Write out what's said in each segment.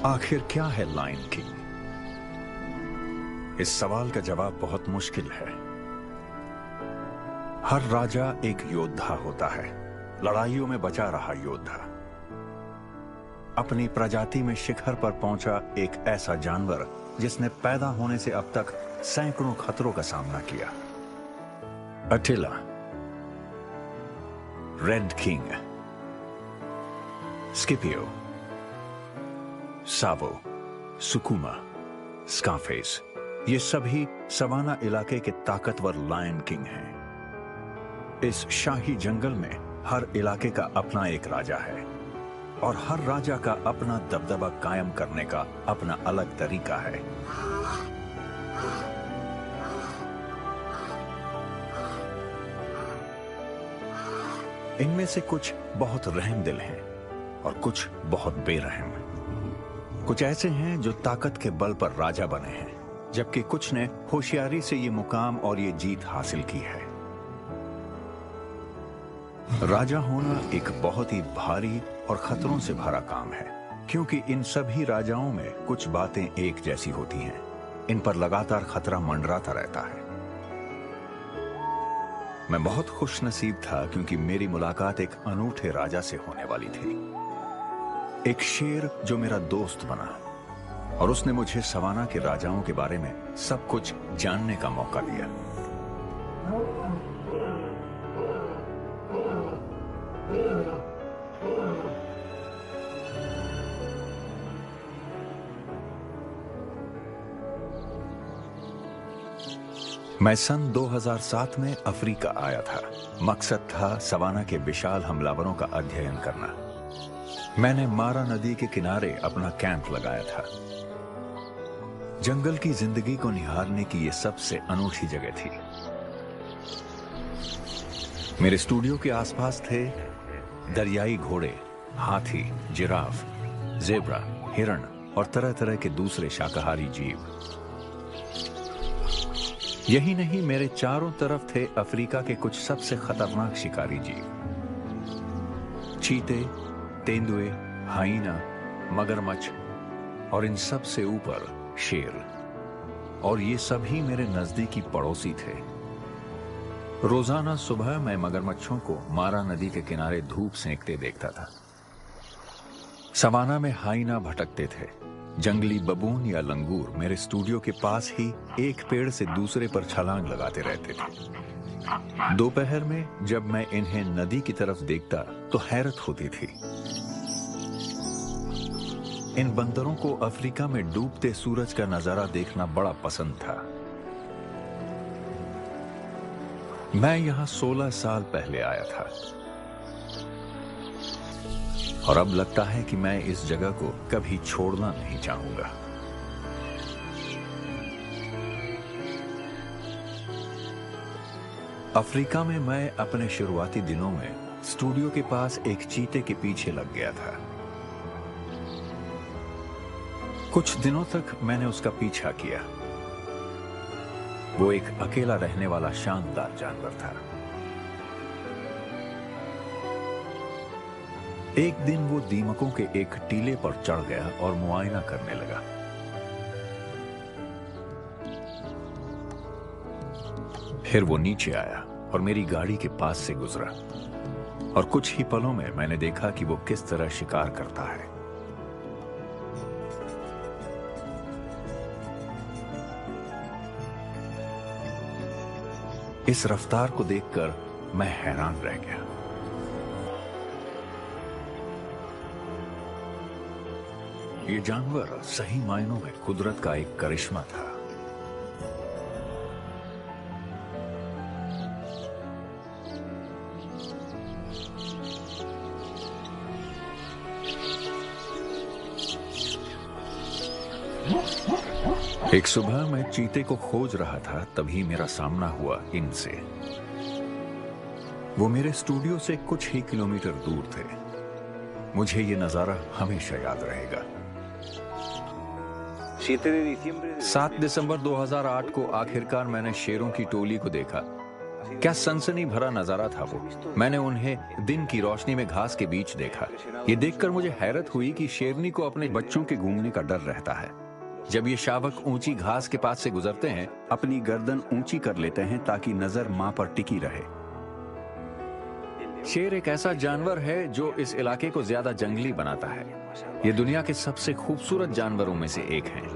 आखिर क्या है लायन किंग? इस सवाल का जवाब बहुत मुश्किल है। हर राजा एक योद्धा होता है, लड़ाइयों में बचा रहा योद्धा। अपनी प्रजाति में शिखर पर पहुंचा एक ऐसा जानवर जिसने पैदा होने से अब तक सैकड़ों खतरों का सामना किया। अटिला, रेड किंग, स्किपियो, सावो, सुकुमा, स्कारफेस, ये सभी सवाना इलाके के ताकतवर लायन किंग हैं। इस शाही जंगल में हर इलाके का अपना एक राजा है और हर राजा का अपना दबदबा कायम करने का अपना अलग तरीका है। इनमें से कुछ बहुत रहमदिल हैं और कुछ बहुत बेरहम। कुछ ऐसे हैं जो ताकत के बल पर राजा बने हैं, जबकि कुछ ने होशियारी से ये मुकाम और ये जीत हासिल की है। राजा होना एक बहुत ही भारी और खतरों से भरा काम है, क्योंकि इन सभी राजाओं में कुछ बातें एक जैसी होती हैं। इन पर लगातार खतरा मंडराता रहता है। मैं बहुत खुशनसीब था क्योंकि मेरी मुलाकात एक अनूठे राजा से होने वाली थी। एक शेर जो मेरा दोस्त बना और उसने मुझे सवाना के राजाओं के बारे में सब कुछ जानने का मौका दिया। मैं सन 2007 में अफ्रीका आया था। मकसद था सवाना के विशाल हमलावरों का अध्ययन करना। मैंने मारा नदी के किनारे अपना कैंप लगाया था। जंगल की जिंदगी को निहारने की यह सबसे अनूठी जगह थी। मेरे स्टूडियो के आसपास थे दरियाई घोड़े, हाथी, जिराफ, जेब्रा, हिरण और तरह तरह के दूसरे शाकाहारी जीव। यही नहीं, मेरे चारों तरफ थे अफ्रीका के कुछ सबसे खतरनाक शिकारी जीव। चीते, तेंदुए, हाइना, मगरमच्छ और इन सब से ऊपर शेर। और ये सभी मेरे नजदीकी पड़ोसी थे। रोजाना सुबह मैं मगरमच्छों को मारा नदी के किनारे धूप सेंकते देखता था। सवाना में हाइना भटकते थे। जंगली बबून या लंगूर मेरे स्टूडियो के पास ही एक पेड़ से दूसरे पर छलांग लगाते रहते थे। दोपहर में जब मैं इन्हें नदी की तरफ देखता तो हैरत होती थी। इन बंदरों को अफ्रीका में डूबते सूरज का नजारा देखना बड़ा पसंद था। मैं यहां 16 साल पहले आया था और अब लगता है कि मैं इस जगह को कभी छोड़ना नहीं चाहूंगा। अफ्रीका में मैं अपने शुरुआती दिनों में स्टूडियो के पास एक चीते के पीछे लग गया था। कुछ दिनों तक मैंने उसका पीछा किया। वो एक अकेला रहने वाला शानदार जानवर था। एक दिन वो दीमकों के एक टीले पर चढ़ गया और मुआयना करने लगा। फिर वो नीचे आया और मेरी गाड़ी के पास से गुजरा और कुछ ही पलों में मैंने देखा कि वो किस तरह शिकार करता है। इस रफ्तार को देखकर मैं हैरान रह गया। ये जानवर सही मायनों में कुदरत का एक करिश्मा था। एक सुबह मैं चीते को खोज रहा था, तभी मेरा सामना हुआ इनसे। वो मेरे स्टूडियो से कुछ ही किलोमीटर दूर थे। मुझे ये नजारा हमेशा याद रहेगा। 7 दिसंबर 2008 को आखिरकार मैंने शेरों की टोली को देखा क्या सनसनी भरा नजारा था वो। मैंने उन्हें दिन की रोशनी में घास के बीच देखा। ये देखकर मुझे हैरत हुई कि शेरनी को अपने बच्चों के घूमने का डर रहता है। जब ये शावक ऊंची घास के पास से गुजरते हैं, अपनी गर्दन ऊंची कर लेते हैं ताकि नजर मां पर टिकी रहे। शेर एक ऐसा जानवर है जो इस इलाके को ज्यादा जंगली बनाता है। ये दुनिया के सबसे खूबसूरत जानवरों में से एक है।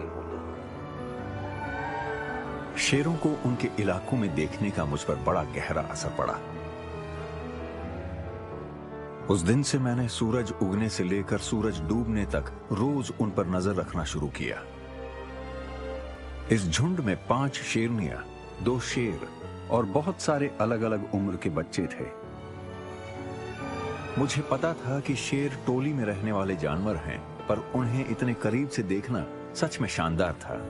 शेरों को उनके इलाकों में देखने का मुझ पर बड़ा गहरा असर पड़ा। उस दिन से मैंने सूरज उगने से लेकर सूरज डूबने तक रोज उन पर नजर रखना शुरू किया। इस झुंड में 5 शेरनियां, 2 शेर और बहुत सारे अलग अलग उम्र के बच्चे थे। मुझे पता था कि शेर टोली में रहने वाले जानवर हैं, पर उन्हें इतने करीब से देखना सच में शानदार था।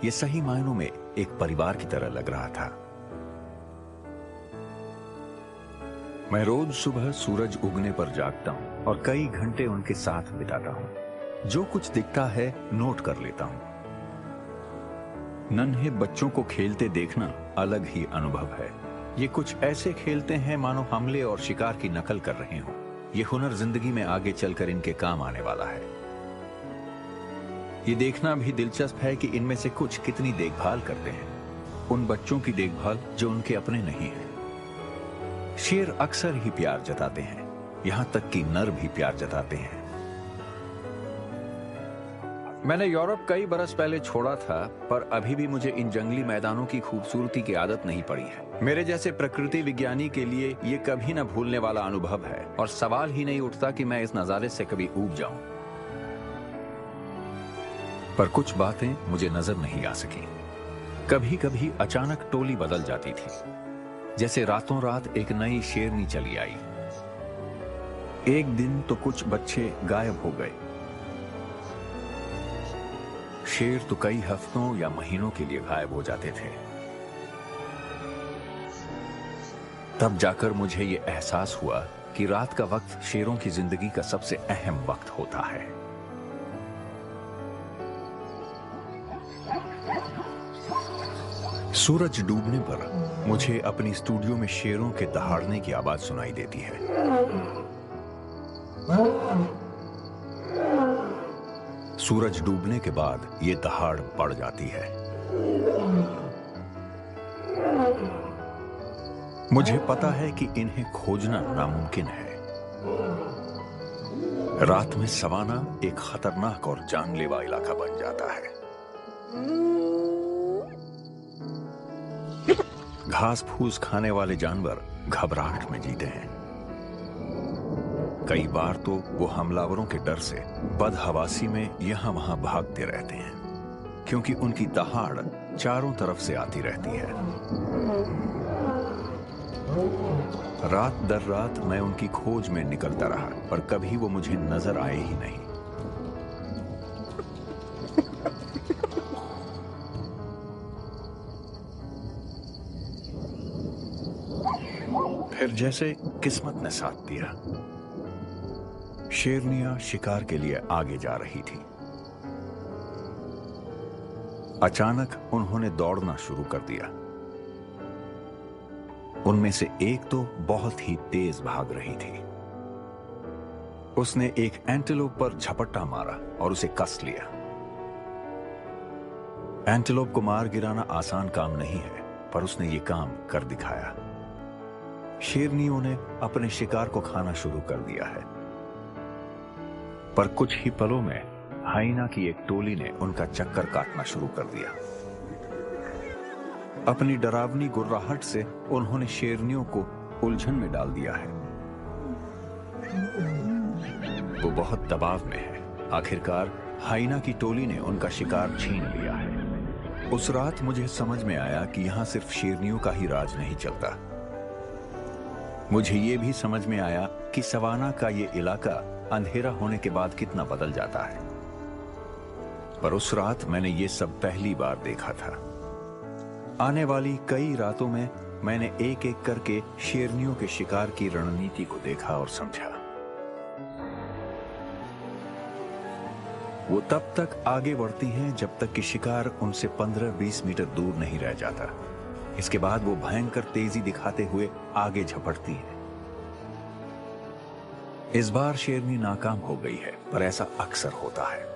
ये सही मायनों में एक परिवार की तरह लग रहा था। मैं रोज सुबह सूरज उगने पर जागता हूं और कई घंटे उनके साथ बिताता हूं। जो कुछ दिखता है नोट कर लेता हूं। नन्हे बच्चों को खेलते देखना अलग ही अनुभव है। ये कुछ ऐसे खेलते हैं मानो हमले और शिकार की नकल कर रहे हों। ये हुनर जिंदगी में आगे चलकर इनके काम आने वाला है। ये देखना भी दिलचस्प है कि इनमें से कुछ कितनी देखभाल करते हैं, उन बच्चों की देखभाल जो उनके अपने नहीं हैं। शेर अक्सर ही प्यार जताते हैं, यहां तक कि नर भी प्यार जताते हैं। मैंने यूरोप कई बरस पहले छोड़ा था, पर अभी भी मुझे इन जंगली मैदानों की खूबसूरती की आदत नहीं पड़ी है। मेरे जैसे प्रकृति विज्ञानी के लिए ये कभी न भूलने वाला अनुभव है और सवाल ही नहीं उठता कि मैं इस नजारे से कभी ऊब जाऊं। पर कुछ बातें मुझे नजर नहीं आ सकी। कभी कभी अचानक टोली बदल जाती थी, जैसे रातों रात एक नई शेरनी चली आई। एक दिन तो कुछ बच्चे गायब हो गए। शेर तो कई हफ्तों या महीनों के लिए गायब हो जाते थे। तब जाकर मुझे ये एहसास हुआ कि रात का वक्त शेरों की जिंदगी का सबसे अहम वक्त होता है। सूरज डूबने पर मुझे अपनी स्टूडियो में शेरों के दहाड़ने की आवाज सुनाई देती है। सूरज डूबने के बाद ये दहाड़ बढ़ जाती है। मुझे पता है कि इन्हें खोजना नामुमकिन है। रात में सवाना एक खतरनाक और जानलेवा इलाका बन जाता है। घास फूस खाने वाले जानवर घबराहट में जीते हैं। कई बार तो वो हमलावरों के डर से बदहवासी में यहां वहां भागते रहते हैं, क्योंकि उनकी दहाड़ चारों तरफ से आती रहती है। रात दर रात मैं उनकी खोज में निकलता रहा, पर कभी वो मुझे नजर आए ही नहीं। फिर जैसे किस्मत ने साथ दिया, शेरनियां शिकार के लिए आगे जा रही थी। अचानक उन्होंने दौड़ना शुरू कर दिया। उनमें से एक तो बहुत ही तेज भाग रही थी। उसने एक एंटीलोप पर झपट्टा मारा और उसे कस लिया। एंटीलोप को मार गिराना आसान काम नहीं है, पर उसने ये काम कर दिखाया। शेरनियों ने अपने शिकार को खाना शुरू कर दिया है, पर कुछ ही पलों में हाइना की एक टोली ने उनका चक्कर काटना शुरू कर दिया। अपनी डरावनी गुर्राहट से उन्होंने शेरनियों को उलझन में डाल दिया है। वो बहुत दबाव में है। आखिरकार हाइना की टोली ने उनका शिकार छीन लिया है। उस रात मुझे समझ में आया कि यहां सिर्फ शेरनियों का ही राज नहीं चलता। मुझे ये भी समझ में आया कि सवाना का ये इलाका अंधेरा होने के बाद कितना बदल जाता है। पर उस रात मैंने ये सब पहली बार देखा था। आने वाली कई रातों में मैंने एक एक करके शेरनियों के शिकार की रणनीति को देखा और समझा। वो तब तक आगे बढ़ती हैं जब तक कि शिकार उनसे 15-20 मीटर दूर नहीं रह जाता। इसके बाद वो भयंकर तेजी दिखाते हुए आगे झपटती है। इस बार शेरनी नाकाम हो गई है, पर ऐसा अक्सर होता है।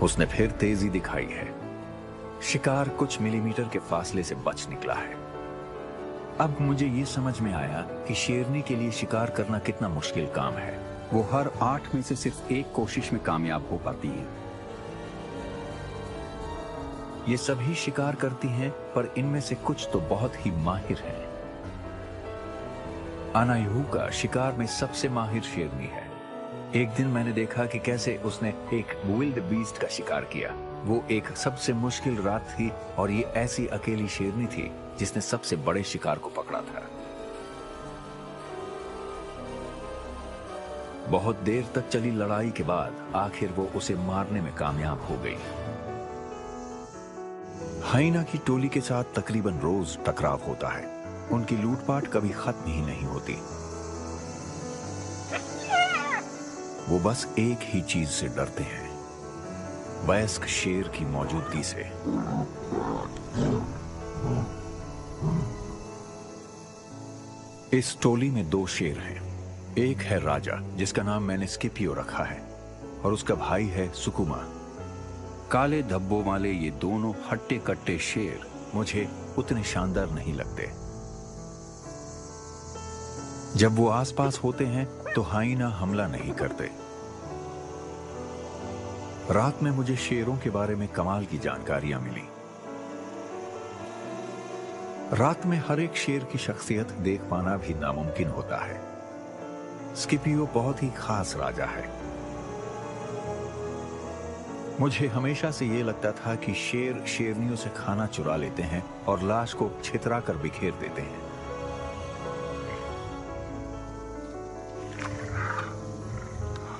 उसने फिर तेजी दिखाई है। शिकार कुछ मिलीमीटर के फासले से बच निकला है। अब मुझे ये समझ में आया कि शेरनी के लिए शिकार करना कितना मुश्किल काम है। वो हर 8 में से सिर्फ एक कोशिश में कामयाब हो पाती है। ये सभी शिकार करती हैं, पर इनमें से कुछ तो बहुत ही माहिर हैं। अनायहुका शिकार में सबसे माहिर शेरनी है। एक दिन मैंने देखा कि कैसे उसने एक विल्ड बीस्ट का शिकार किया। वो एक सबसे मुश्किल रात थी और ये ऐसी अकेली शेरनी थी जिसने सबसे बड़े शिकार को पकड़ा था। बहुत देर तक चली लड़ाई के बाद आखिर वो उसे मारने में कामयाब हो गई। हाइना की टोली के साथ तकरीबन रोज टकराव होता है। उनकी लूटपाट कभी खत्म ही नहीं होती। वो बस एक ही चीज से डरते हैं, वयस्क शेर की मौजूदगी से। इस टोली में 2 शेर हैं। एक है राजा, जिसका नाम मैंने स्किपियो रखा है, और उसका भाई है सुकुमा। काले धब्बों वाले ये दोनों हट्टे कट्टे शेर मुझे उतने शानदार नहीं लगते। जब वो आसपास होते हैं तो हाइना हमला नहीं करते। रात में मुझे शेरों के बारे में कमाल की जानकारियां मिली। रात में हर एक शेर की शख्सियत देख पाना भी नामुमकिन होता है। स्किपियो बहुत ही खास राजा है। मुझे हमेशा से ये लगता था कि शेर शेरनियों से खाना चुरा लेते हैं और लाश को छितरा कर बिखेर देते हैं।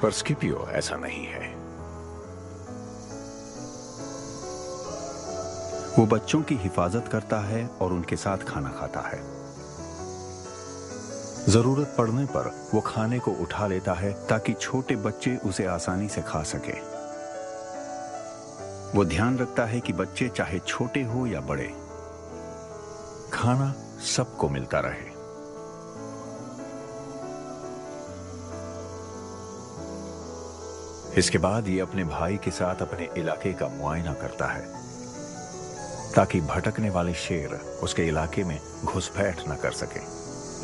पर स्किपियो ऐसा नहीं है। वो बच्चों की हिफाजत करता है और उनके साथ खाना खाता है। जरूरत पड़ने पर वो खाने को उठा लेता है ताकि छोटे बच्चे उसे आसानी से खा सके। वो ध्यान रखता है कि बच्चे चाहे छोटे हो या बड़े, खाना सबको मिलता रहे। इसके बाद ये अपने भाई के साथ अपने इलाके का मुआयना करता है ताकि भटकने वाले शेर उसके इलाके में घुसपैठ न कर सके।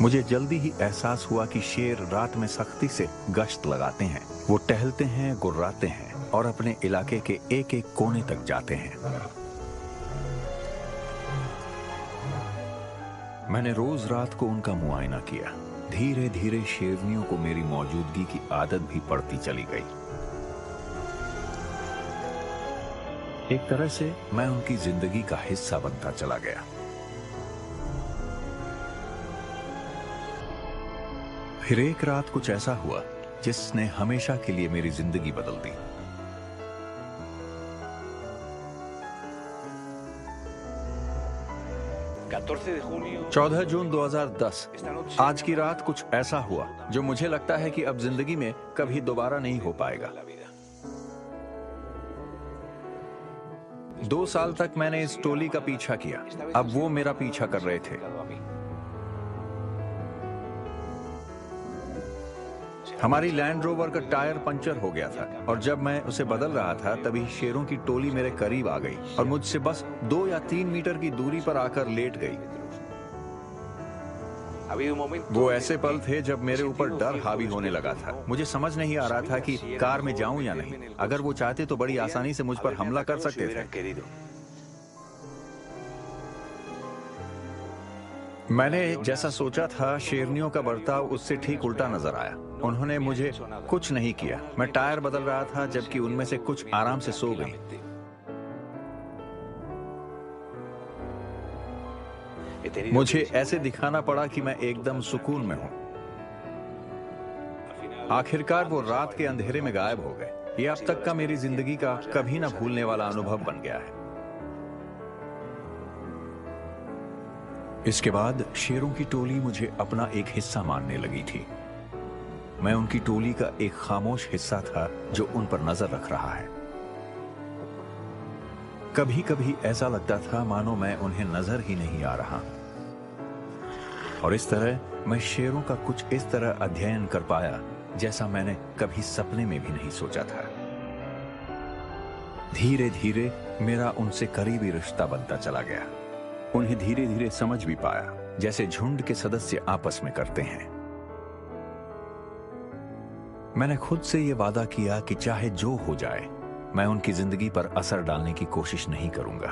मुझे जल्दी ही एहसास हुआ कि शेर रात में सख्ती से गश्त लगाते हैं। वो टहलते हैं, गुर्राते हैं और अपने इलाके के एक एक कोने तक जाते हैं। मैंने रोज रात को उनका मुआयना किया। धीरे धीरे शेरनियों को मेरी मौजूदगी की आदत भी पड़ती चली गई। एक तरह से मैं उनकी जिंदगी का हिस्सा बनता चला गया। फिर एक रात कुछ ऐसा हुआ जिसने हमेशा के लिए मेरी जिंदगी बदल दी। चौदह जून 2010। आज की रात कुछ ऐसा हुआ जो मुझे लगता है कि अब जिंदगी में कभी दोबारा नहीं हो पाएगा। 2 साल तक मैंने इस टोली का पीछा किया। अब वो मेरा पीछा कर रहे थे। हमारी लैंड रोवर का टायर पंचर हो गया था और जब मैं उसे बदल रहा था तभी शेरों की टोली मेरे करीब आ गई और मुझसे बस 2 या 3 मीटर की दूरी पर आकर लेट गई। वो ऐसे पल थे जब मेरे ऊपर डर हावी होने लगा था। मुझे समझ नहीं आ रहा था कि कार में जाऊं या नहीं। अगर वो चाहते तो बड़ी आसानी से मुझ पर हमला कर सकते थे। मैंने जैसा सोचा था शेरनियों का बर्ताव उससे ठीक उल्टा नजर आया। उन्होंने मुझे कुछ नहीं किया। मैं टायर बदल रहा था जबकि उनमें से कुछ आराम से सो गई। मुझे ऐसे दिखाना पड़ा कि मैं एकदम सुकून में हूं। आखिरकार वो रात के अंधेरे में गायब हो गए। ये अब तक का मेरी जिंदगी का कभी ना भूलने वाला अनुभव बन गया है। इसके बाद शेरों की टोली मुझे अपना एक हिस्सा मानने लगी थी। मैं उनकी टोली का एक खामोश हिस्सा था जो उन पर नजर रख रहा है। कभी कभी ऐसा लगता था मानो मैं उन्हें नजर ही नहीं आ रहा। और इस तरह मैं शेरों का कुछ इस तरह अध्ययन कर पाया जैसा मैंने कभी सपने में भी नहीं सोचा था। धीरे धीरे मेरा उनसे करीबी रिश्ता बनता चला गया। उन्हें धीरे धीरे समझ भी पाया, जैसे झुंड के सदस्य आपस में करते हैं। मैंने खुद से यह वादा किया कि चाहे जो हो जाए, मैं उनकी जिंदगी पर असर डालने की कोशिश नहीं करूंगा।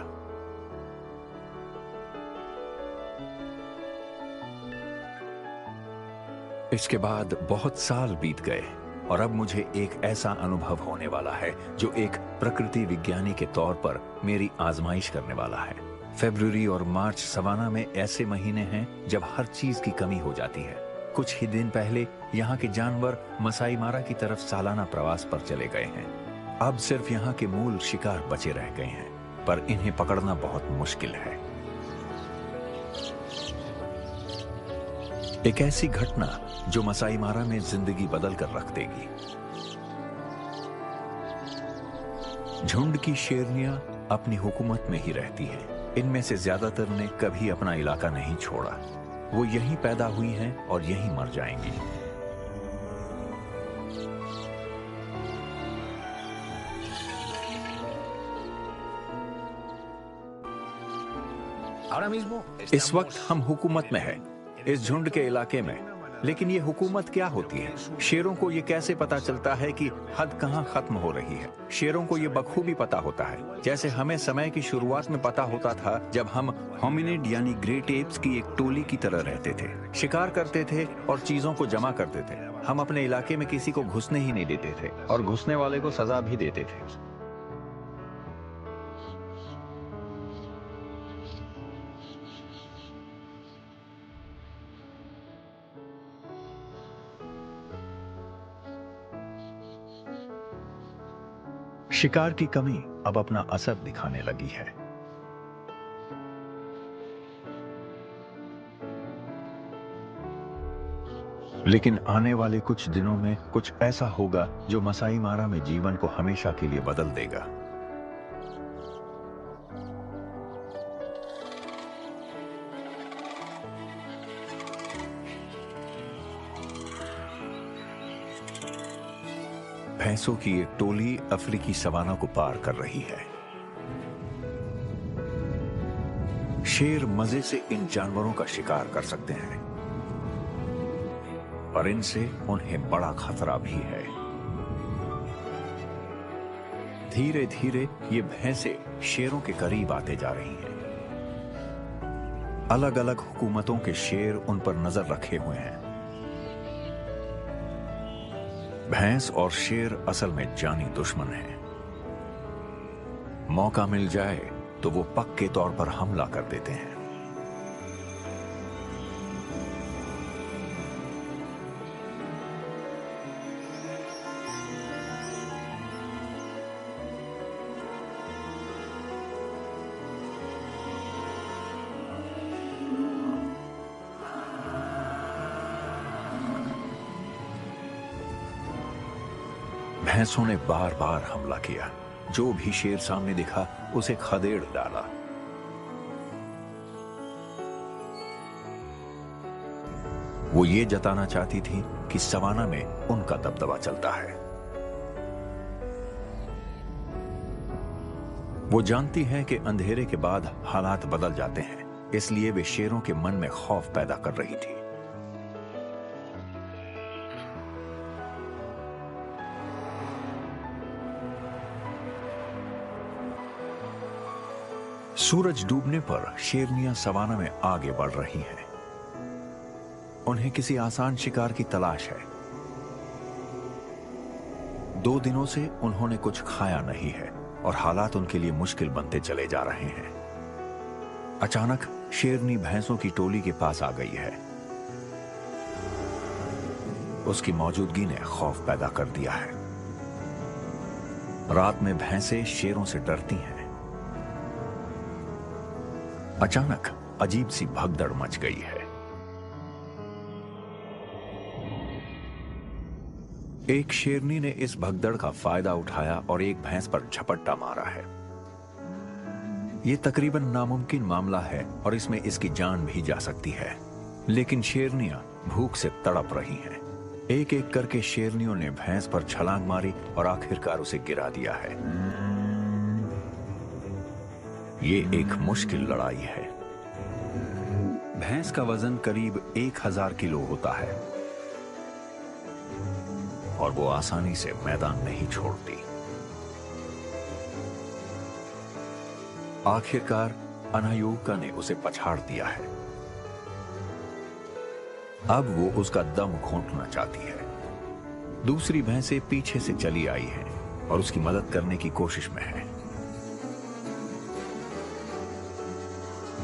इसके बाद बहुत साल बीत गए और अब मुझे एक ऐसा अनुभव होने वाला है जो एक प्रकृति विज्ञानी के तौर पर मेरी आजमाइश करने वाला है। फरवरी और मार्च सवाना में ऐसे महीने हैं जब हर चीज की कमी हो जाती है। कुछ ही दिन पहले यहाँ के जानवर मसाई मारा की तरफ सालाना प्रवास पर चले गए हैं। अब सिर्फ यहाँ के मूल शिकार बचे रह गए हैं, पर इन्हें पकड़ना बहुत मुश्किल है। एक ऐसी घटना जो मसाई मारा में जिंदगी बदल कर रख देगी। झुंड की शेरनियां अपनी हुकूमत में ही रहती हैं। इनमें से ज्यादातर ने कभी अपना इलाका नहीं छोड़ा। वो यहीं पैदा हुई हैं और यहीं मर जाएंगी। इस वक्त हम हुकूमत में हैं, इस झुंड के इलाके में। लेकिन ये हुकूमत क्या होती है? शेरों को ये कैसे पता चलता है कि हद कहां खत्म हो रही है? शेरों को ये बखूबी पता होता है, जैसे हमें समय की शुरुआत में पता होता था जब हम होमिनिड यानी ग्रेट एप्स की एक टोली की तरह रहते थे, शिकार करते थे और चीजों को जमा करते थे। हम अपने इलाके में किसी को घुसने ही नहीं देते थे और घुसने वाले को सजा भी देते थे। शिकार की कमी अब अपना असर दिखाने लगी है। लेकिन आने वाले कुछ दिनों में कुछ ऐसा होगा जो मसाई मारा में जीवन को हमेशा के लिए बदल देगा। भैंसों की एक टोली अफ्रीकी सवाना को पार कर रही है। शेर मजे से इन जानवरों का शिकार कर सकते हैं, पर इनसे उन्हें बड़ा खतरा भी है। धीरे धीरे ये भैंसें शेरों के करीब आते जा रही हैं। अलग अलग हुकूमतों के शेर उन पर नजर रखे हुए हैं। भैंस और शेर असल में जानी दुश्मन हैं। मौका मिल जाए तो वो पक्के तौर पर हमला कर देते हैं। भैंसों ने बार बार हमला किया। जो भी शेर सामने दिखा उसे खदेड़ डाला। वो ये जताना चाहती थी कि सवाना में उनका दबदबा चलता है। वो जानती हैं कि अंधेरे के बाद हालात बदल जाते हैं, इसलिए वे शेरों के मन में खौफ पैदा कर रही थी। सूरज डूबने पर शेरनियां सवाना में आगे बढ़ रही हैं। उन्हें किसी आसान शिकार की तलाश है। 2 दिनों से उन्होंने कुछ खाया नहीं है और हालात उनके लिए मुश्किल बनते चले जा रहे हैं। अचानक शेरनी भैंसों की टोली के पास आ गई है। उसकी मौजूदगी ने खौफ पैदा कर दिया है। रात में भैंसें शेरों से डरती हैं। अचानक अजीब सी भगदड़ मच गई है। एक शेरनी ने इस भगदड़ का फायदा उठाया और एक भैंस पर झपट्टा मारा है। ये तकरीबन नामुमकिन मामला है और इसमें इसकी जान भी जा सकती है, लेकिन शेरनियां भूख से तड़प रही हैं। एक एक करके शेरनियों ने भैंस पर छलांग मारी और आखिरकार उसे गिरा दिया है। ये एक मुश्किल लड़ाई है। भैंस का वजन करीब 1000 किलो होता है और वो आसानी से मैदान नहीं छोड़ती। आखिरकार अनायुका ने उसे पछाड़ दिया है। अब वो उसका दम घोंटना चाहती है। दूसरी भैंसें पीछे से चली आई हैं और उसकी मदद करने की कोशिश में है।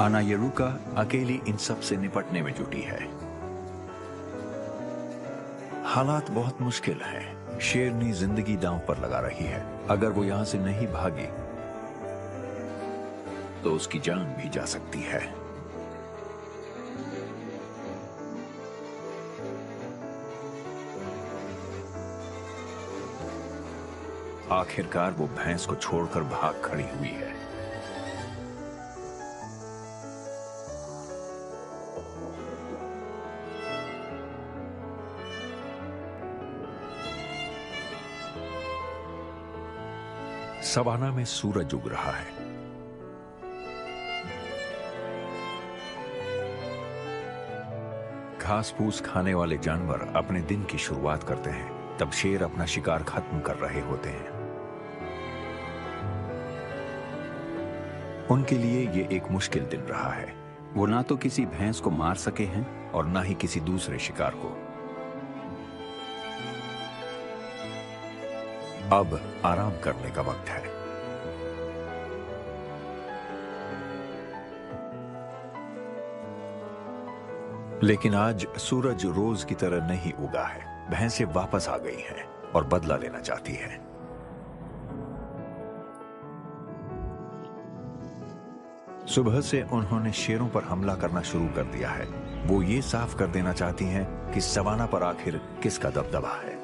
अनायुका अकेली इन सब से निपटने में जुटी है। हालात बहुत मुश्किल हैं। शेरनी जिंदगी दांव पर लगा रही है। अगर वो यहां से नहीं भागी तो उसकी जान भी जा सकती है। आखिरकार वो भैंस को छोड़कर भाग खड़ी हुई है। सवाना में सूरज उग रहा है। घास फूस खाने वाले जानवर अपने दिन की शुरुआत करते हैं। तब शेर अपना शिकार खत्म कर रहे होते हैं। उनके लिए ये एक मुश्किल दिन रहा है। वो ना तो किसी भैंस को मार सके हैं और ना ही किसी दूसरे शिकार को। अब आराम करने का वक्त है। लेकिन आज सूरज रोज की तरह नहीं उगा है। भैंसें वापस आ गई हैं और बदला लेना चाहती हैं। सुबह से उन्होंने शेरों पर हमला करना शुरू कर दिया है। वो ये साफ कर देना चाहती हैं कि सवाना पर आखिर किसका दबदबा है।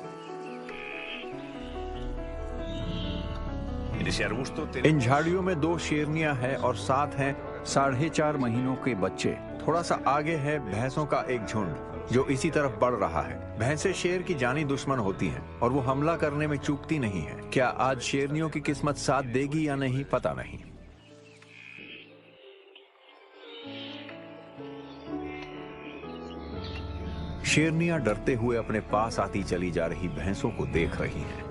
इन झाड़ियों में 2 शेरनियां हैं और साथ हैं 4.5 महीनों के बच्चे। थोड़ा सा आगे है भैंसों का एक झुंड जो इसी तरफ बढ़ रहा है। भैंसें शेर की जानी दुश्मन होती हैं और वो हमला करने में चूकती नहीं है। क्या आज शेरनियों की किस्मत साथ देगी या नहीं, पता नहीं। शेरनियां डरते हुए अपने पास आती चली जा रही भैंसों को देख रही हैं।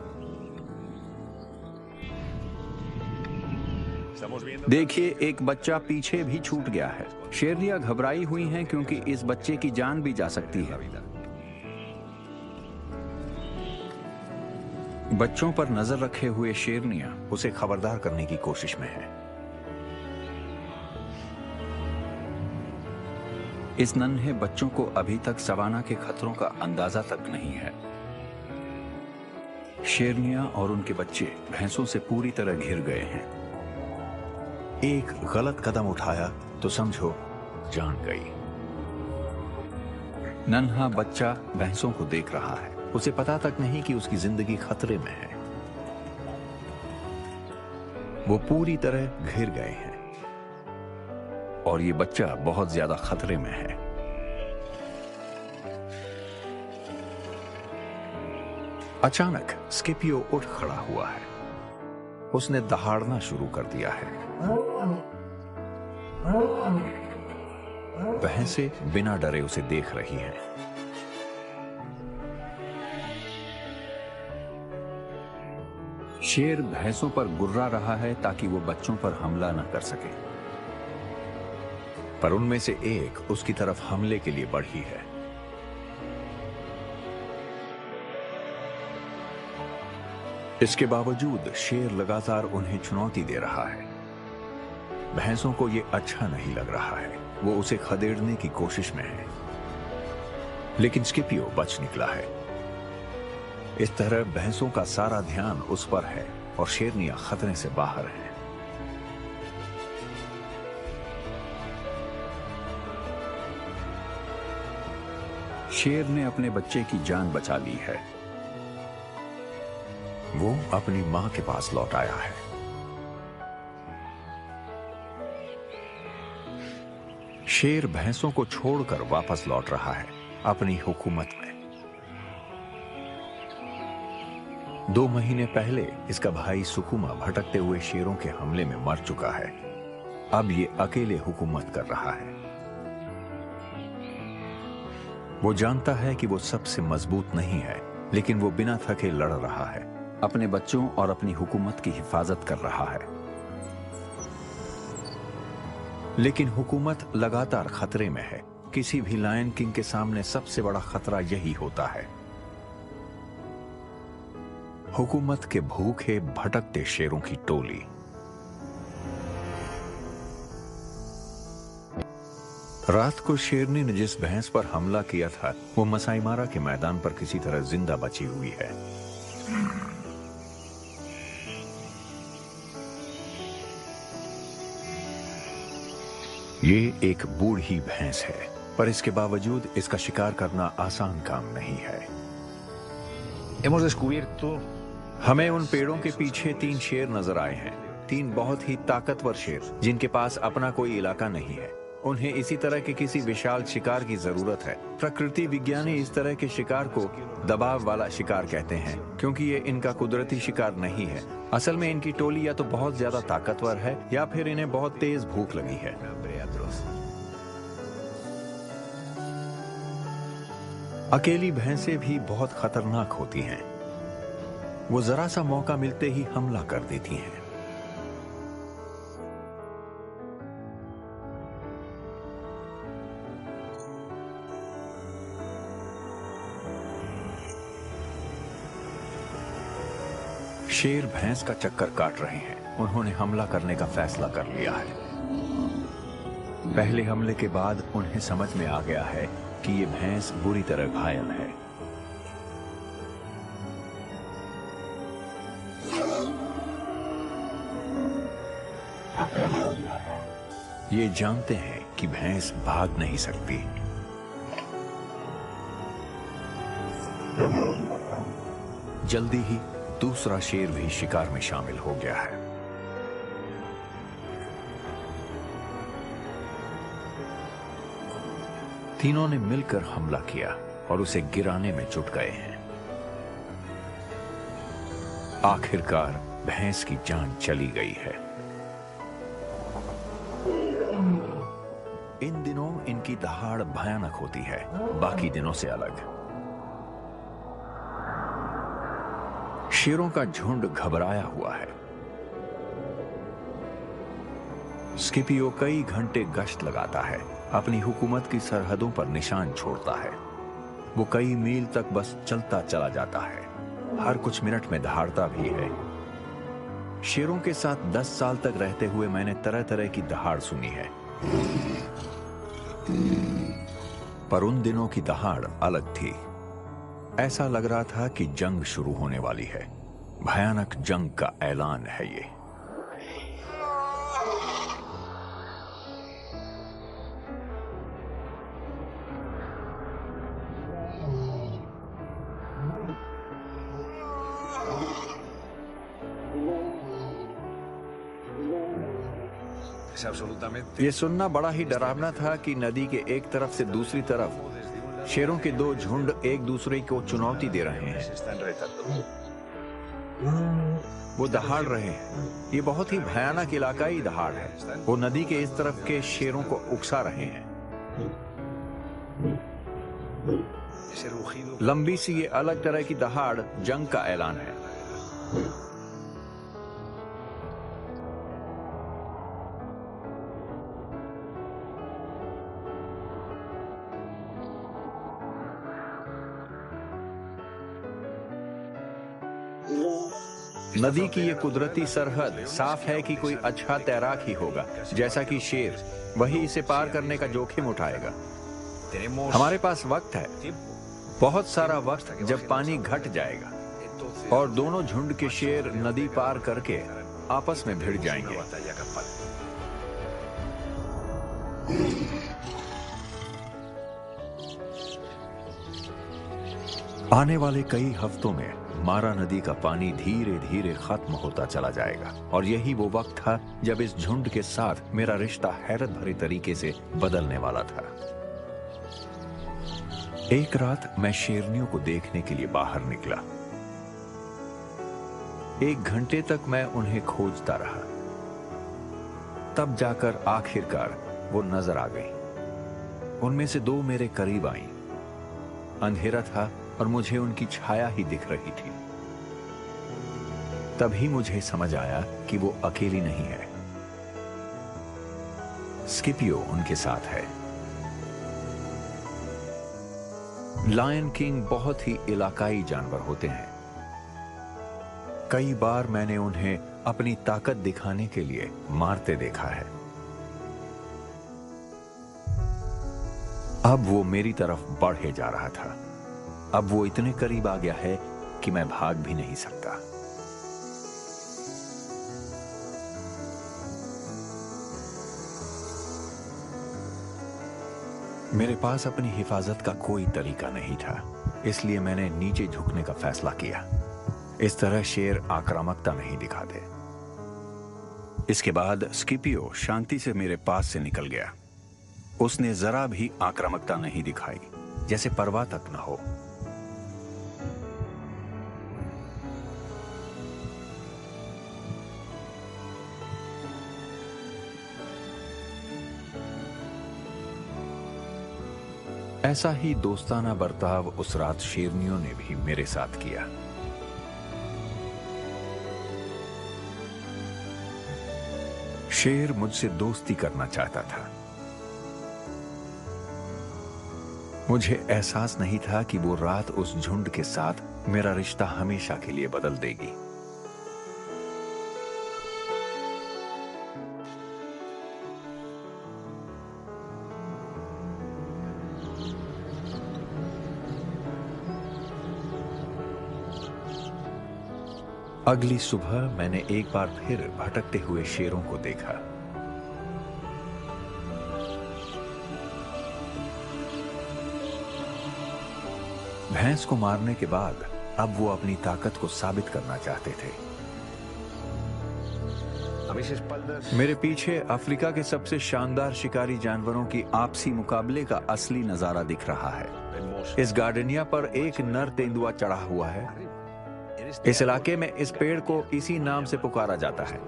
देखिए, एक बच्चा पीछे भी छूट गया है। शेरनियां घबराई हुई हैं क्योंकि इस बच्चे की जान भी जा सकती है। बच्चों पर नजर रखे हुए शेरनियां उसे खबरदार करने की कोशिश में हैं। इस नन्हे बच्चों को अभी तक सवाना के खतरों का अंदाजा तक नहीं है। शेरनियां और उनके बच्चे भैंसों से पूरी तरह घिर गए हैं। एक गलत कदम उठाया तो समझो जान गई। नन्हा बच्चा भैंसों को देख रहा है। उसे पता तक नहीं कि उसकी जिंदगी खतरे में है। वो पूरी तरह घिर गए हैं और ये बच्चा बहुत ज्यादा खतरे में है। अचानक स्किपियो उठ खड़ा हुआ है। उसने दहाड़ना शुरू कर दिया है। भैंसें बिना डरे उसे देख रही हैं। शेर भैंसों पर गुर्रा रहा है ताकि वो बच्चों पर हमला न कर सके, पर उनमें से एक उसकी तरफ हमले के लिए बढ़ी है। इसके बावजूद शेर लगातार उन्हें चुनौती दे रहा है। भैंसों को यह अच्छा नहीं लग रहा है। वो उसे खदेड़ने की कोशिश में है, लेकिन स्किपियो बच निकला है। इस तरह भैंसों का सारा ध्यान उस पर है और शेरनियां खतरे से बाहर हैं। शेर ने अपने बच्चे की जान बचा ली है। वो अपनी मां के पास लौट आया है। शेर भैंसों को छोड़कर वापस लौट रहा है अपनी हुकूमत में। 2 महीने पहले इसका भाई सुकुमा भटकते हुए शेरों के हमले में मर चुका है। अब ये अकेले हुकूमत कर रहा है। वो जानता है कि वो सबसे मजबूत नहीं है, लेकिन वो बिना थके लड़ रहा है, अपने बच्चों और अपनी हुकूमत की हिफाजत कर रहा है। लेकिन हुकूमत लगातार खतरे में है। किसी भी लायन किंग के सामने सबसे बड़ा खतरा यही होता है, हुकूमत के भूखे भटकते शेरों की टोली। रात को शेरनी ने जिस भैंस पर हमला किया था वो मसाई मारा के मैदान पर किसी तरह जिंदा बची हुई है। ये एक बूढ़ी भैंस है, पर इसके बावजूद इसका शिकार करना आसान काम नहीं है। हमें उन पेड़ों के पीछे 3 शेर नजर आए हैं, 3 बहुत ही ताकतवर शेर जिनके पास अपना कोई इलाका नहीं है। उन्हें इसी तरह के किसी विशाल शिकार की जरूरत है। प्रकृति विज्ञानी इस तरह के शिकार को दबाव वाला शिकार कहते हैं, क्योंकि ये इनका कुदरती शिकार नहीं है। असल में इनकी टोली या तो बहुत ज्यादा ताकतवर है या फिर इन्हें बहुत तेज भूख लगी है। अकेली भैंसें भी बहुत खतरनाक होती हैं। वो जरा सा मौका मिलते ही हमला कर देती हैं। शेर भैंस का चक्कर काट रहे हैं। उन्होंने हमला करने का फैसला कर लिया है। पहले हमले के बाद उन्हें समझ में आ गया है कि ये भैंस बुरी तरह घायल है। ये जानते हैं कि भैंस भाग नहीं सकती। जल्दी ही दूसरा शेर भी शिकार में शामिल हो गया है। तीनों ने मिलकर हमला किया और उसे गिराने में जुट गए हैं। आखिरकार भैंस की जान चली गई है। इन दिनों इनकी दहाड़ भयानक होती है, बाकी दिनों से अलग। शेरों का झुंड घबराया हुआ है। स्किपियो कई घंटे गश्त लगाता है, अपनी हुकूमत की सरहदों पर निशान छोड़ता है। वो कई मील तक बस चलता चला जाता है, हर कुछ मिनट में दहाड़ता भी है। शेरों के साथ 10 साल तक रहते हुए मैंने तरह तरह की दहाड़ सुनी है, पर उन दिनों की दहाड़ अलग थी। ऐसा लग रहा था कि जंग शुरू होने वाली है। भयानक जंग का ऐलान है ये। ये सुनना बड़ा ही डरावना था कि नदी के एक तरफ से दूसरी तरफ शेरों के 2 झुंड एक दूसरे को चुनौती दे रहे हैं। वो दहाड़ रहे हैं। ये बहुत ही भयानक इलाकाई दहाड़ है। वो नदी के इस तरफ के शेरों को उकसा रहे हैं। लंबी सी ये अलग तरह की दहाड़ जंग का ऐलान है। नदी की ये कुदरती सरहद साफ है कि कोई अच्छा तैराक ही होगा, जैसा कि शेर, वही इसे पार करने का जोखिम उठाएगा। हमारे पास वक्त है, बहुत सारा वक्त, जब पानी घट जाएगा और दोनों झुंड के शेर नदी पार करके आपस में भिड़ जाएंगे। आने वाले कई हफ्तों में मारा नदी का पानी धीरे धीरे खत्म होता चला जाएगा। और यही वो वक्त था जब इस झुंड के साथ मेरा रिश्ता हैरत भरे तरीके से बदलने वाला था। एक रात मैं शेरनियों को देखने के लिए बाहर निकला। 1 घंटे तक मैं उन्हें खोजता रहा। तब जाकर आखिरकार वो नजर आ गई। उनमें से 2 मेरे करीब आईं। अंधेरा था और मुझे उनकी छाया ही दिख रही थी। तभी मुझे समझ आया कि वो अकेली नहीं है। स्किपियो उनके साथ है। लायन किंग बहुत ही इलाकाई जानवर होते हैं। कई बार मैंने उन्हें अपनी ताकत दिखाने के लिए मारते देखा है। अब वो मेरी तरफ बढ़े जा रहा था। अब वो इतने करीब आ गया है कि मैं भाग भी नहीं सकता। मेरे पास अपनी हिफाजत का कोई तरीका नहीं था, इसलिए मैंने नीचे झुकने का फैसला किया। इस तरह शेर आक्रामकता नहीं दिखाते। इसके बाद स्किपियो शांति से मेरे पास से निकल गया। उसने जरा भी आक्रामकता नहीं दिखाई, जैसे परवाह तक न हो। ऐसा ही दोस्ताना बर्ताव उस रात शेरनियों ने भी मेरे साथ किया। शेर मुझसे दोस्ती करना चाहता था। मुझे एहसास नहीं था कि वो रात उस झुंड के साथ मेरा रिश्ता हमेशा के लिए बदल देगी। अगली सुबह मैंने एक बार फिर भटकते हुए शेरों को देखा। भैंस को मारने के बाद अब वो अपनी ताकत को साबित करना चाहते थे। मेरे पीछे अफ्रीका के सबसे शानदार शिकारी जानवरों की आपसी मुकाबले का असली नजारा दिख रहा है। इस गार्डनिया पर एक नर तेंदुआ चढ़ा हुआ है। इस इलाके में इस पेड़ को इसी नाम से पुकारा जाता है।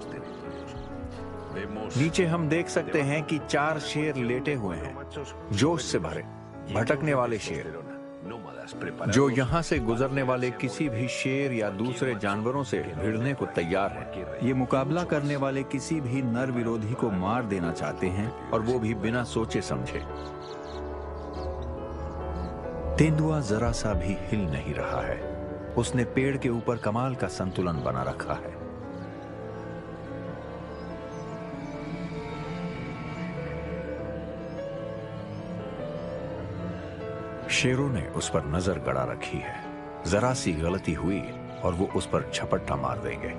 नीचे हम देख सकते हैं कि 4 शेर लेटे हुए हैं, जोश से भरे, भटकने वाले शेर, जो यहां से गुजरने वाले किसी भी शेर या दूसरे जानवरों से भिड़ने को तैयार हैं। ये मुकाबला करने वाले किसी भी नर विरोधी को मार देना चाहते हैं, और वो भी बिना सोचे समझे। तेंदुआ जरा सा भी हिल नहीं रहा है। उसने पेड़ के ऊपर कमाल का संतुलन बना रखा है। शेरों ने उस पर नजर गड़ा रखी है। जरा सी गलती हुई और वो उस पर झपट्टा मार देंगे।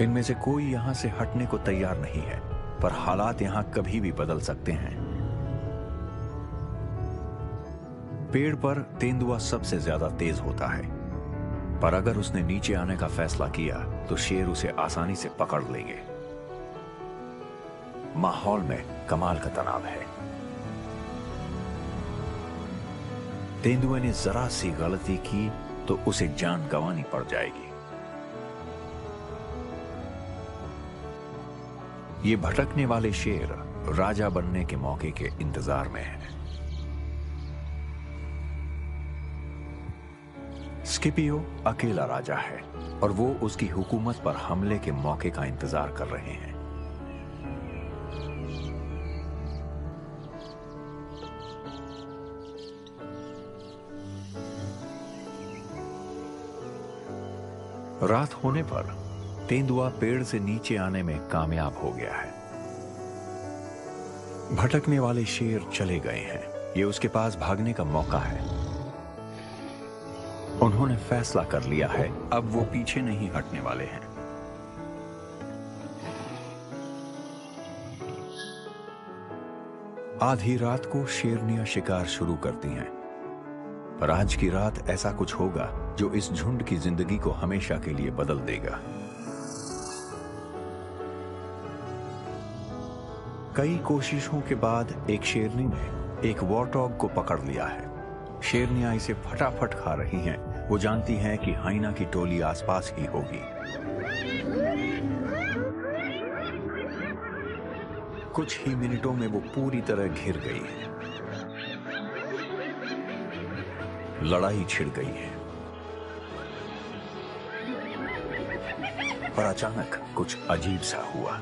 इनमें से कोई यहां से हटने को तैयार नहीं है, पर हालात यहां कभी भी बदल सकते हैं। पेड़ पर तेंदुआ सबसे ज्यादा तेज होता है, पर अगर उसने नीचे आने का फैसला किया तो शेर उसे आसानी से पकड़ लेंगे। माहौल में कमाल का तनाव है। तेंदुए ने जरा सी गलती की तो उसे जान गंवानी पड़ जाएगी। ये भटकने वाले शेर राजा बनने के मौके के इंतजार में है। स्किपियो अकेला राजा है और वो उसकी हुकूमत पर हमले के मौके का इंतजार कर रहे हैं। रात होने पर तेंदुआ पेड़ से नीचे आने में कामयाब हो गया है। भटकने वाले शेर चले गए हैं। ये उसके पास भागने का मौका है। उन्होंने फैसला कर लिया है, अब वो पीछे नहीं हटने वाले हैं। आधी रात को शेरनियां शिकार शुरू करती हैं। पर आज की रात ऐसा कुछ होगा जो इस झुंड की जिंदगी को हमेशा के लिए बदल देगा। कई कोशिशों के बाद एक शेरनी ने एक वॉरडॉग को पकड़ लिया है। शेरनियां इसे फटाफट खा रही हैं। वो जानती हैं कि हाइना की टोली आसपास ही होगी। कुछ ही मिनटों में वो पूरी तरह घिर गई है। लड़ाई छिड़ गई है। पर अचानक कुछ अजीब सा हुआ।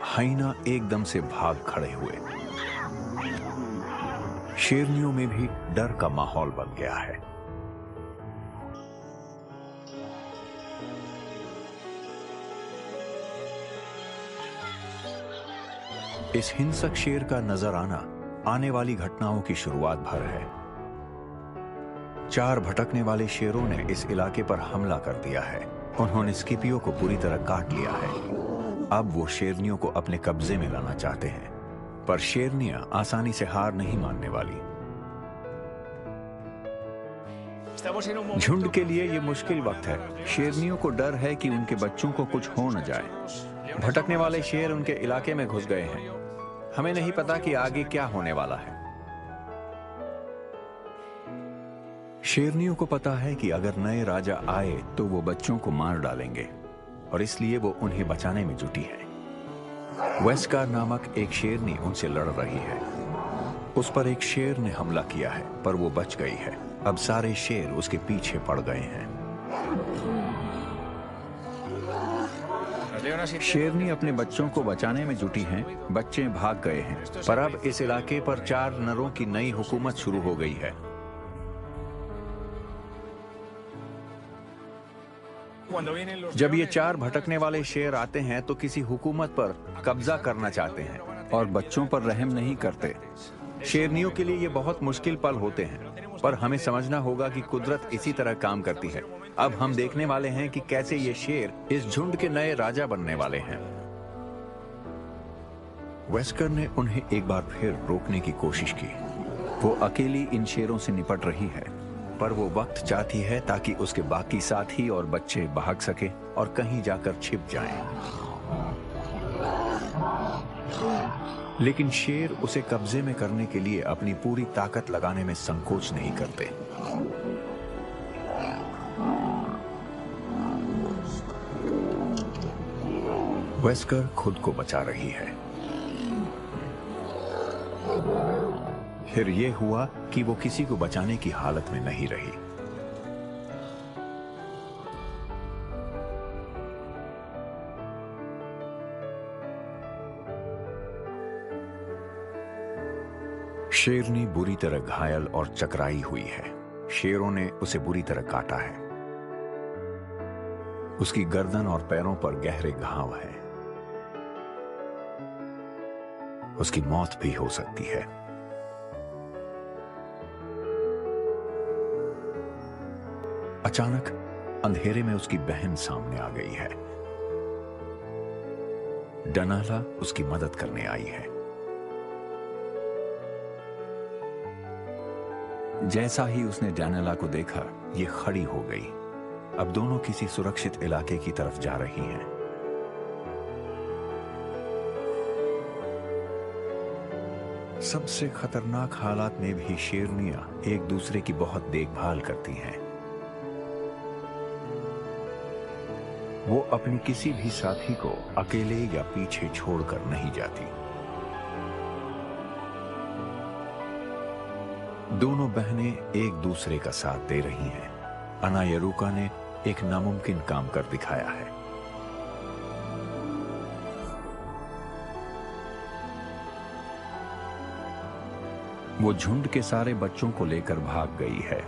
हाइना एकदम से भाग खड़े हुए। शेरनियों में भी डर का माहौल बन गया है। इस हिंसक शेर का नजर आना आने वाली घटनाओं की शुरुआत भर है। 4 भटकने वाले शेरों ने इस इलाके पर हमला कर दिया है। उन्होंने स्किपियो को पूरी तरह काट लिया है। अब वो शेरनियों को अपने कब्जे में लाना चाहते हैं, पर शेरनियां आसानी से हार नहीं मानने वाली। झुंड के लिए ये मुश्किल वक्त है। शेरनियों को डर है कि उनके बच्चों को कुछ हो न जाए। भटकने वाले शेर उनके इलाके में घुस गए हैं। हमें नहीं पता कि आगे क्या होने वाला है। शेरनियों को पता है कि अगर नए राजा आए तो वो बच्चों को मार डालेंगे, और इसलिए वो उन्हें बचाने में जुटी है। वेस्कार नामक एक शेरनी उनसे लड़ रही है। उस पर एक शेर ने हमला किया है, पर वो बच गई है। अब सारे शेर उसके पीछे पड़ गए हैं। शेरनी अपने बच्चों को बचाने में जुटी हैं। बच्चे भाग गए हैं, पर अब इस इलाके पर 4 नरों की नई हुकूमत शुरू हो गई है। जब ये 4 भटकने वाले शेर आते हैं तो किसी हुकूमत पर कब्जा करना चाहते हैं और बच्चों पर रहम नहीं करते। शेरनियों के लिए ये बहुत मुश्किल पल होते हैं, पर हमें समझना होगा कि कुदरत इसी तरह काम करती है। अब हम देखने वाले हैं कि कैसे ये शेर इस झुंड के नए राजा बनने वाले हैं। वेस्कर ने उन्हें एक बार फिर रोकने की कोशिश की। वो अकेली इन शेरों से निपट रही है, पर वो वक्त चाहती है ताकि उसके बाकी साथी और बच्चे भाग सके और कहीं जाकर छिप जाएं। लेकिन शेर उसे कब्जे में करने के लिए अपनी पूरी ताकत लगाने में संकोच नहीं करते। वेस्कर खुद को बचा रही है। फिर यह हुआ कि वो किसी को बचाने की हालत में नहीं रही। शेरनी बुरी तरह घायल और चकराई हुई है। शेरों ने उसे बुरी तरह काटा है। उसकी गर्दन और पैरों पर गहरे घाव हैं। उसकी मौत भी हो सकती है। अचानक अंधेरे में उसकी बहन सामने आ गई है। डनाला उसकी मदद करने आई है। जैसा ही उसने डैनेला को देखा, ये खड़ी हो गई। अब दोनों किसी सुरक्षित इलाके की तरफ जा रही हैं। सबसे खतरनाक हालात में भी शेरनियां एक दूसरे की बहुत देखभाल करती हैं। वो अपनी किसी भी साथी को अकेले या पीछे छोड़कर नहीं जाती। दोनों बहनें एक दूसरे का साथ दे रही हैं। अनायरुका ने एक नामुमकिन काम कर दिखाया है। वो झुंड के सारे बच्चों को लेकर भाग गई है।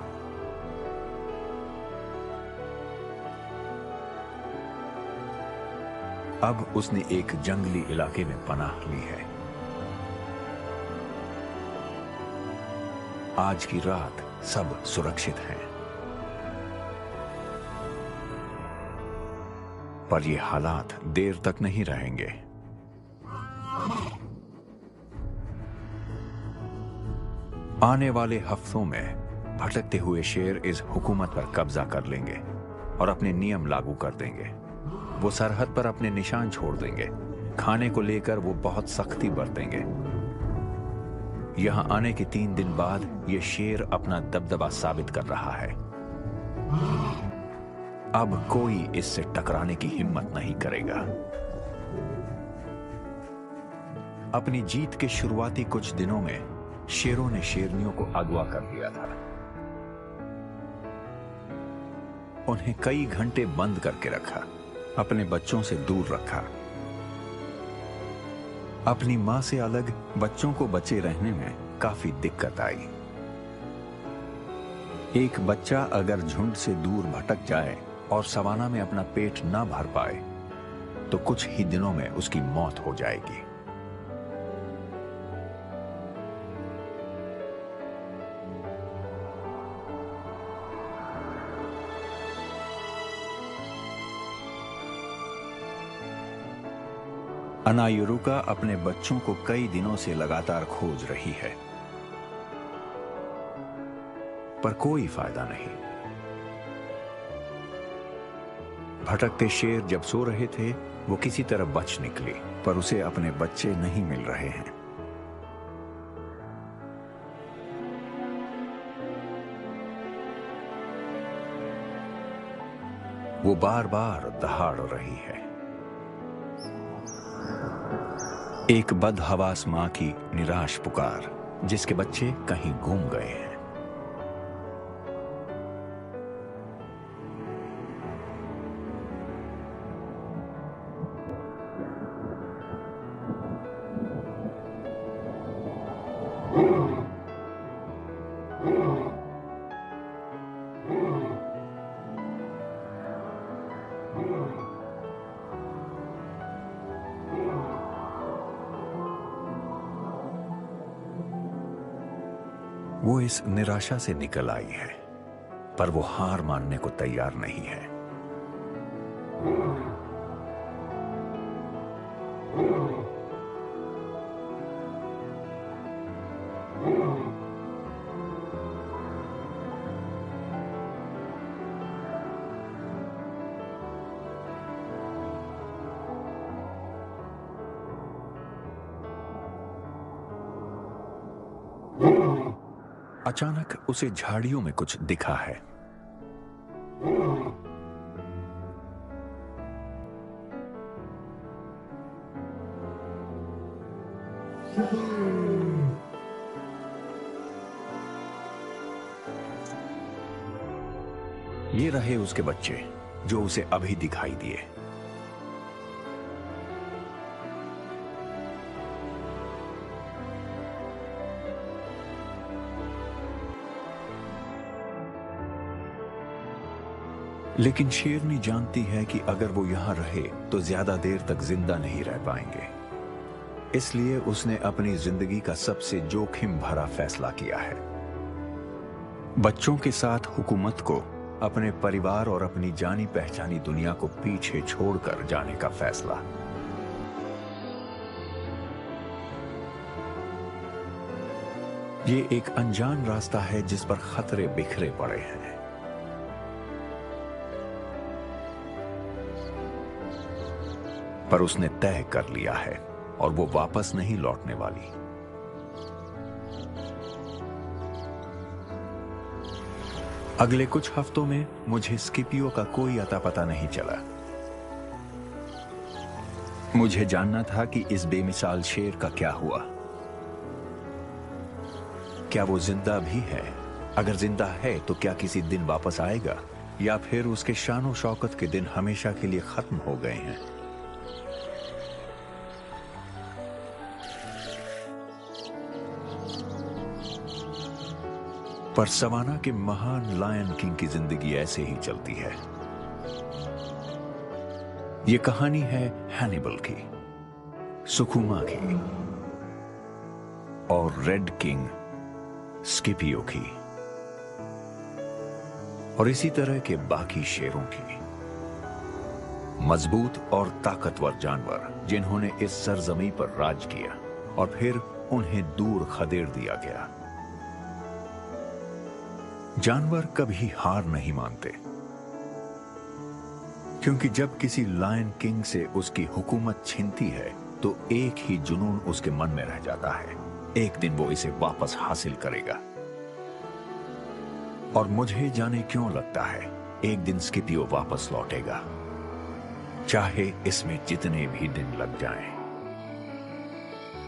अब उसने एक जंगली इलाके में पनाह ली है। आज की रात सब सुरक्षित हैं, पर ये हालात देर तक नहीं रहेंगे। आने वाले हफ्तों में भटकते हुए शेर इस हुकूमत पर कब्जा कर लेंगे और अपने नियम लागू कर देंगे। वो सरहद पर अपने निशान छोड़ देंगे। खाने को लेकर वो बहुत सख्ती बरतेंगे। यहां आने के 3 दिन बाद ये शेर अपना दबदबा साबित कर रहा है। अब कोई इससे टकराने की हिम्मत नहीं करेगा। अपनी जीत के शुरुआती कुछ दिनों में शेरों ने शेरनियों को अगवा कर लिया था। उन्हें कई घंटे बंद करके रखा, अपने बच्चों से दूर रखा। अपनी मां से अलग बच्चों को बचे रहने में काफी दिक्कत आई। एक बच्चा अगर झुंड से दूर भटक जाए और सवाना में अपना पेट ना भर पाए तो कुछ ही दिनों में उसकी मौत हो जाएगी। अनायुरुका अपने बच्चों को कई दिनों से लगातार खोज रही है, पर कोई फायदा नहीं। भटकते शेर जब सो रहे थे वो किसी तरह बच निकली, पर उसे अपने बच्चे नहीं मिल रहे हैं। वो बार बार दहाड़ रही है। एक बदहवास मां की निराश पुकार, जिसके बच्चे कहीं गुम गए हैं। वो इस निराशा से निकल आई है, पर वो हार मानने को तैयार नहीं है। अचानक उसे झाड़ियों में कुछ दिखा है। ये रहे उसके बच्चे जो उसे अभी दिखाई दिए। लेकिन शेरनी जानती है कि अगर वो यहां रहे तो ज्यादा देर तक जिंदा नहीं रह पाएंगे। इसलिए उसने अपनी जिंदगी का सबसे जोखिम भरा फैसला किया है। बच्चों के साथ हुकूमत को, अपने परिवार और अपनी जानी पहचानी दुनिया को पीछे छोड़कर जाने का फैसला। ये एक अनजान रास्ता है जिस पर खतरे बिखरे पड़े हैं। पर उसने तय कर लिया है और वो वापस नहीं लौटने वाली। अगले कुछ हफ्तों में मुझे स्किपियो का कोई अता पता नहीं चला। मुझे जानना था कि इस बेमिसाल शेर का क्या हुआ। क्या वो जिंदा भी है? अगर जिंदा है तो क्या किसी दिन वापस आएगा, या फिर उसके शानो शौकत के दिन हमेशा के लिए खत्म हो गए हैं? पर सवाना के महान लायन किंग की जिंदगी ऐसे ही चलती है। ये कहानी है हैनिबल की, सुकुमा की और रेड किंग स्किपियो की, और इसी तरह के बाकी शेरों की। मजबूत और ताकतवर जानवर जिन्होंने इस सरजमी पर राज किया और फिर उन्हें दूर खदेड़ दिया गया। जानवर कभी हार नहीं मानते, क्योंकि जब किसी लायन किंग से उसकी हुकूमत छिनती है तो एक ही जुनून उसके मन में रह जाता है, एक दिन वो इसे वापस हासिल करेगा। और मुझे जाने क्यों लगता है एक दिन स्किपियो वापस लौटेगा, चाहे इसमें जितने भी दिन लग जाएं।